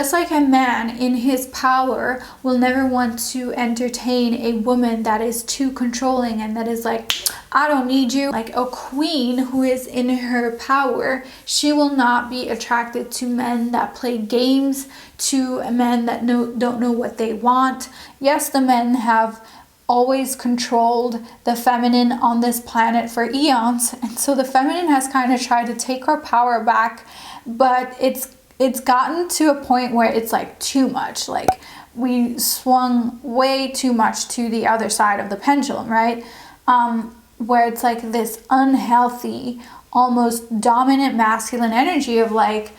Just like a man in his power will never want to entertain a woman that is too controlling and that is like, I don't need you. Like a queen who is in her power, she will not be attracted to men that play games, to men that don't know what they want. Yes, the men have always controlled the feminine on this planet for eons, and so the feminine has kind of tried to take her power back, but it's gotten to a point where it's like too much. Like we swung way too much to the other side of the pendulum, right? Where it's like this unhealthy, almost dominant masculine energy of like,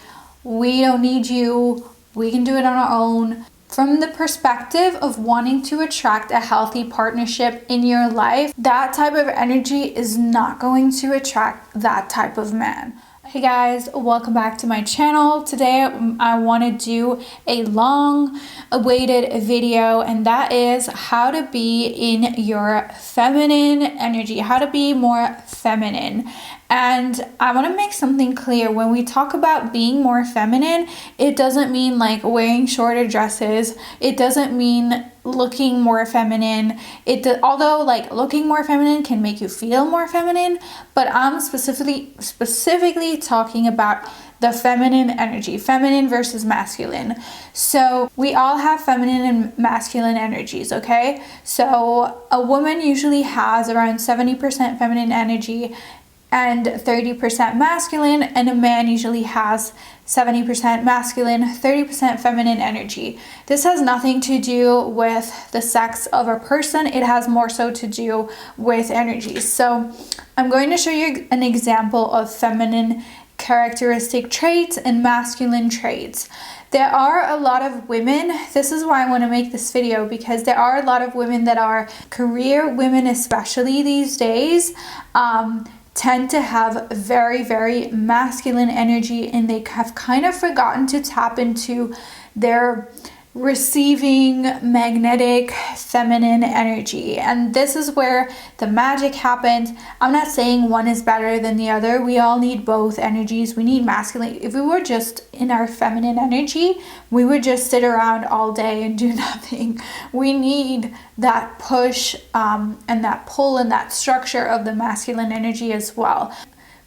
we don't need you, we can do it on our own. From the perspective of wanting to attract a healthy partnership in your life, that type of energy is not going to attract that type of man. Hey guys, welcome back to my channel. Today I want to do a long awaited video, and that is how to be in your feminine energy, how to be more feminine. And I want to make something clear. When we talk about being more feminine, it doesn't mean like wearing shorter dresses. It doesn't mean looking more feminine. Although like looking more feminine can make you feel more feminine, but I'm specifically talking about the feminine energy, feminine versus masculine. So we all have feminine and masculine energies, okay? So a woman usually has around 70% feminine energy and 30% masculine, and a man usually has 70% masculine, 30% feminine energy. This has nothing to do with the sex of a person. It has more so to do with energy. So I'm going to show you an example of feminine characteristic traits and masculine traits. There are a lot of women, this is why I want to make this video, because there are a lot of women that are career women, especially these days, tend to have very, very masculine energy, and they have kind of forgotten to tap into their receiving magnetic feminine energy. And this is where the magic happens. I'm not saying one is better than the other. We all need both energies. We need masculine. If we were just in our feminine energy, we would just sit around all day and do nothing. We need that push and that pull and that structure of the masculine energy as well.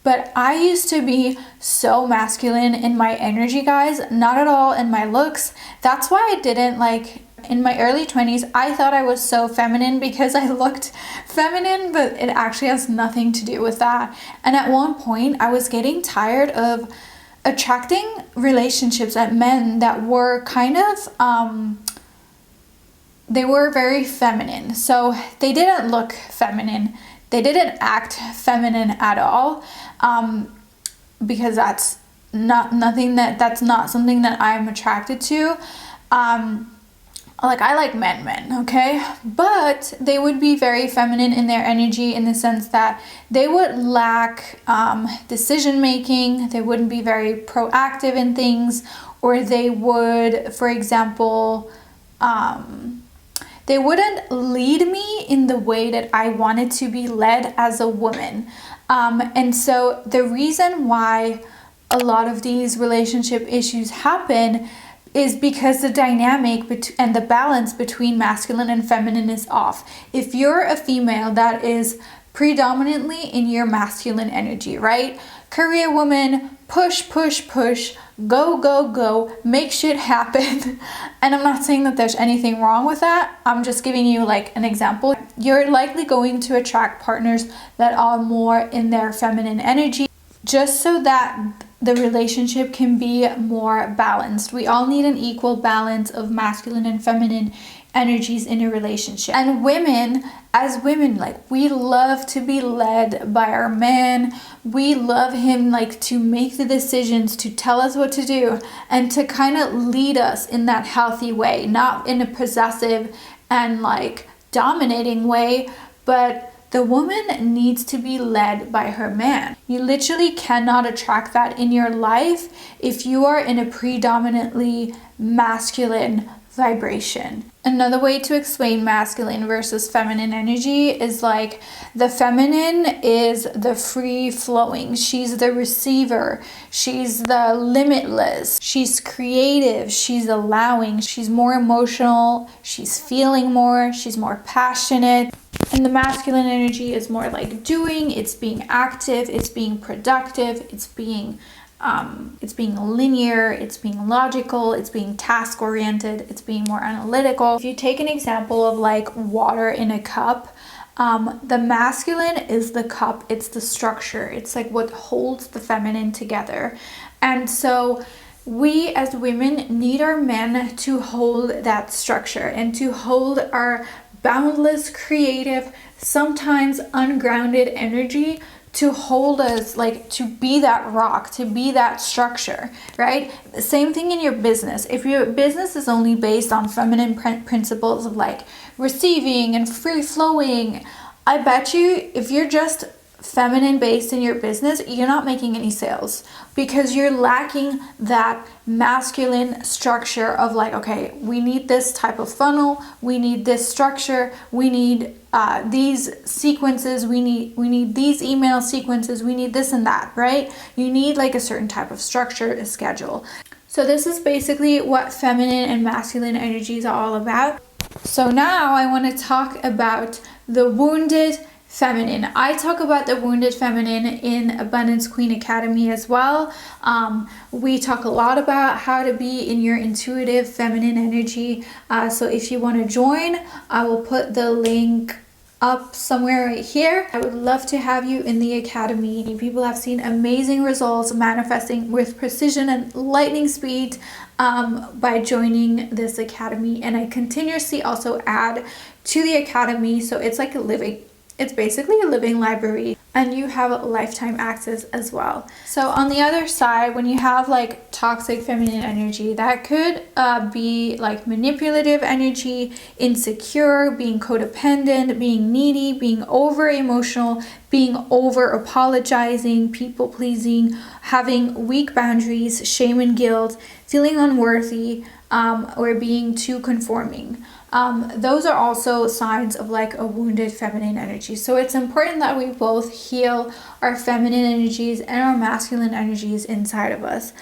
But I used to be so masculine in my energy, guys, not at all in my looks. That's why I didn't like, in my early 20s, I thought I was so feminine because I looked feminine, but it actually has nothing to do with that. And at one point, I was getting tired of attracting relationships at men that were kind of, they were very feminine. So they didn't look feminine. They didn't act feminine at all, because that's not something that I'm attracted to. Like I like men, okay? But they would be very feminine in their energy, in the sense that they would lack decision making. They wouldn't be very proactive in things, or they would, for example, they wouldn't lead me in the way that I wanted to be led as a woman. And so the reason why a lot of these relationship issues happen is because the dynamic and the balance between masculine and feminine is off. If you're a female that is predominantly in your masculine energy, right? Career woman, push, push, push, go, go, go, make shit happen. And I'm not saying that there's anything wrong with that. I'm just giving you like an example. You're likely going to attract partners that are more in their feminine energy, just so that the relationship can be more balanced. We all need an equal balance of masculine and feminine energies in a relationship. And women, as women, like, we love to be led by our man. We love him like to make the decisions, to tell us what to do, and to kind of lead us in that healthy way, not in a possessive and like dominating way, but the woman needs to be led by her man. You literally cannot attract that in your life if you are in a predominantly masculine vibration. Another way to explain masculine versus feminine energy is like the feminine is the free flowing. She's the receiver. She's the limitless. She's creative. She's allowing. She's more emotional. She's feeling more. She's more passionate. And the masculine energy is more like doing. It's being active. It's being productive. It's being linear, it's being logical, it's being task oriented, it's being more analytical. If you take an example of like water in a cup, the masculine is the cup, it's the structure, it's like what holds the feminine together. And so we as women need our men to hold that structure and to hold our boundless, creative, sometimes ungrounded energy, to hold us, like to be that rock, to be that structure, right? Same thing in your business. If your business is only based on feminine principles of like receiving and free flowing, I bet you if you're just feminine based in your business, you're not making any sales because you're lacking that masculine structure of like, okay, we need this type of funnel, we need this structure, we need these sequences, we need these email sequences, we need this and that, right? You need like a certain type of structure, a schedule. So this is basically what feminine and masculine energies are all about. So now I want to talk about the wounded feminine. I talk about the wounded feminine in Abundance Queen Academy as well. We talk a lot about how to be in your intuitive feminine energy. So if you want to join, I will put the link up somewhere right here. I would love to have you in the academy. People have seen amazing results manifesting with precision and lightning speed by joining this academy, and I continuously also add to the academy, so it's like it's basically a living library, and you have lifetime access as well. So on the other side, when you have like toxic feminine energy, that could be like manipulative energy, insecure, being codependent, being needy, being over emotional, being over apologizing, people pleasing, having weak boundaries, shame and guilt, feeling unworthy, or being too conforming. Those are also signs of like a wounded feminine energy. So it's important that we both heal our feminine energies and our masculine energies inside of us.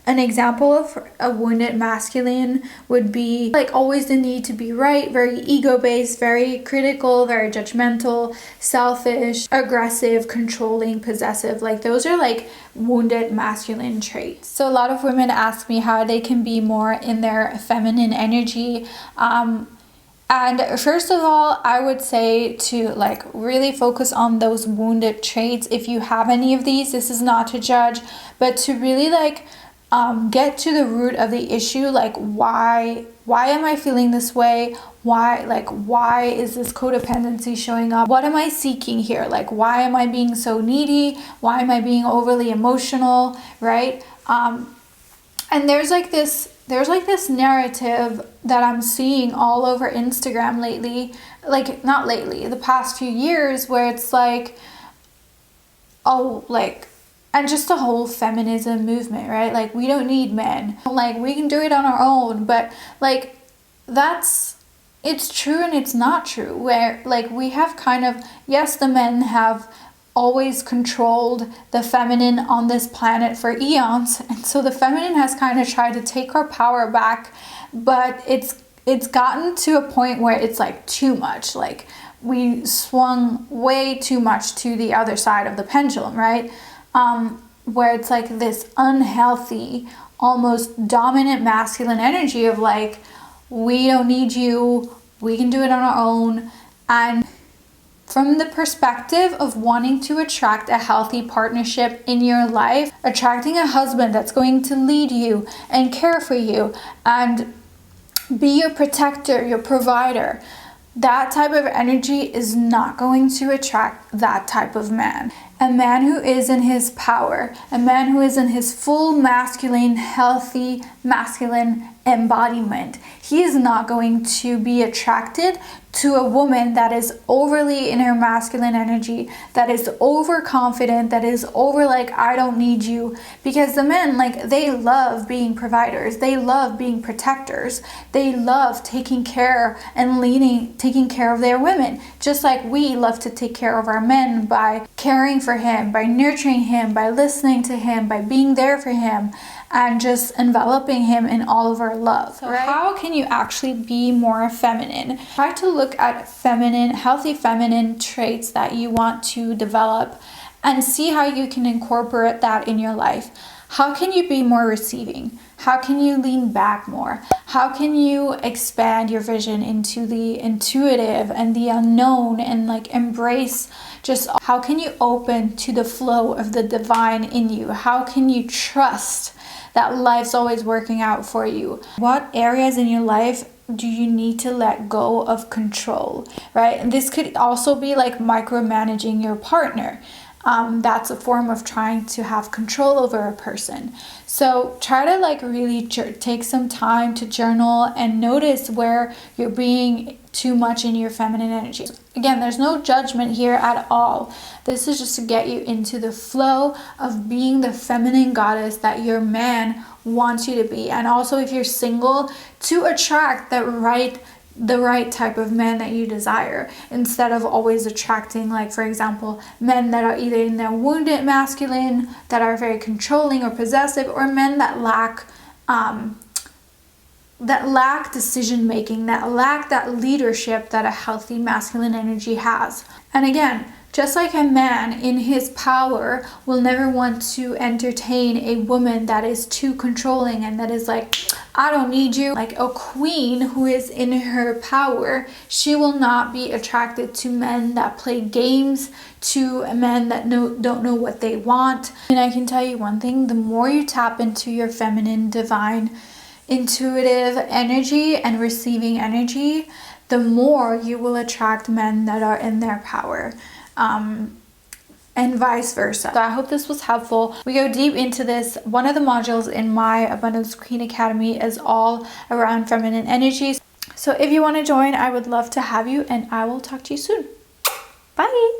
An example of a wounded masculine would be like always the need to be right, very ego-based, very critical, very judgmental, selfish, aggressive, controlling, possessive. Like those are like wounded masculine traits. So a lot of women ask me how they can be more in their feminine energy. And first of all, I would say to like really focus on those wounded traits. If you have any of these, this is not to judge, but to really like get to the root of the issue. Like why am I feeling this way? Why is this codependency showing up? What am I seeking here? Like why am I being so needy? Why am I being overly emotional, right? And there's this narrative that I'm seeing all over Instagram lately, like not lately, the past few years, where it's like, oh, like, and just the whole feminism movement, right? Like we don't need men, like we can do it on our own. But like it's true and it's not true, where like we have kind of, yes, the men have always controlled the feminine on this planet for eons, and so the feminine has kind of tried to take our power back, but it's gotten to a point where it's like too much. Like we swung way too much to the other side of the pendulum, right? Where it's like this unhealthy, almost dominant masculine energy of like, we don't need you, we can do it on our own. And from the perspective of wanting to attract a healthy partnership in your life, attracting a husband that's going to lead you and care for you and be your protector, your provider, that type of energy is not going to attract that type of man. A man who is in his power, a man who is in his full masculine, healthy, masculine embodiment. He is not going to be attracted to a woman that is overly in her masculine energy, that is overconfident, that is over like, I don't need you. Because the men, like, they love being providers. They love being protectors. They love taking care and taking care of their women. Just like we love to take care of our men by caring for him, by nurturing him, by listening to him, by being there for him, and just enveloping him in all of our love. So how can you actually be more feminine? Try to look at healthy feminine traits that you want to develop and see how you can incorporate that in your life. How can you be more receiving? How can you lean back more? How can you expand your vision into the intuitive and the unknown and like embrace just how can you open to the flow of the divine in you? How can you trust that life's always working out for you? What areas in your life do you need to let go of control, right? And this could also be like micromanaging your partner. That's a form of trying to have control over a person. So try to like really take some time to journal and notice where you're being too much in your feminine energy. Again, there's no judgment here at all. This is just to get you into the flow of being the feminine goddess that your man wants you to be. And also if you're single, to attract the right type of man that you desire, instead of always attracting, like, for example, men that are either in their wounded masculine, that are very controlling or possessive, or men that lack decision making, that lack that leadership that a healthy masculine energy has. And again, just like a man in his power will never want to entertain a woman that is too controlling and that is like, I don't need you. Like a queen who is in her power, she will not be attracted to men that play games, to men that don't know what they want. And I can tell you one thing, the more you tap into your feminine, divine, intuitive energy and receiving energy, the more you will attract men that are in their power. And vice versa. So I hope this was helpful. We go deep into this. One of the modules in my Abundance Queen Academy is all around feminine energies. So if you want to join, I would love to have you, and I will talk to you soon. Bye.